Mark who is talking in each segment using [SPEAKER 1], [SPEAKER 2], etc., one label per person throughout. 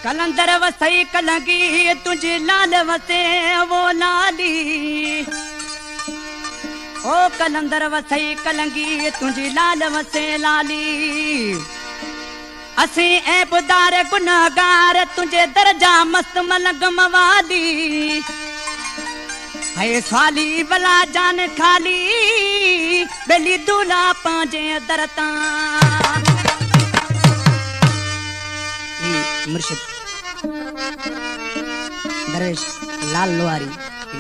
[SPEAKER 1] कलंदर वसई कलंगी तुझी लाल वसे वो लाली ओ कलंदर वसई कलंगी तुझी लाल वसे लाली असी ऐ बुदार गुनहगार तुझे दर्जा मस्त मलंग मवाली है साली बला जान खाली बेली दूल्हा पांजे दरता मुर्शिद दरवेश लाल लोहारी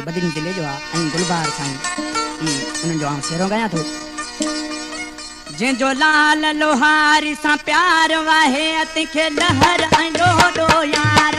[SPEAKER 1] बदिन दिले जो गुलबार साईं उन्हनि जो शेरो गाया थो जंहिंजो लाल लोहारी सां प्यार वाहे तंहिंखे लहर ॾोॾो यार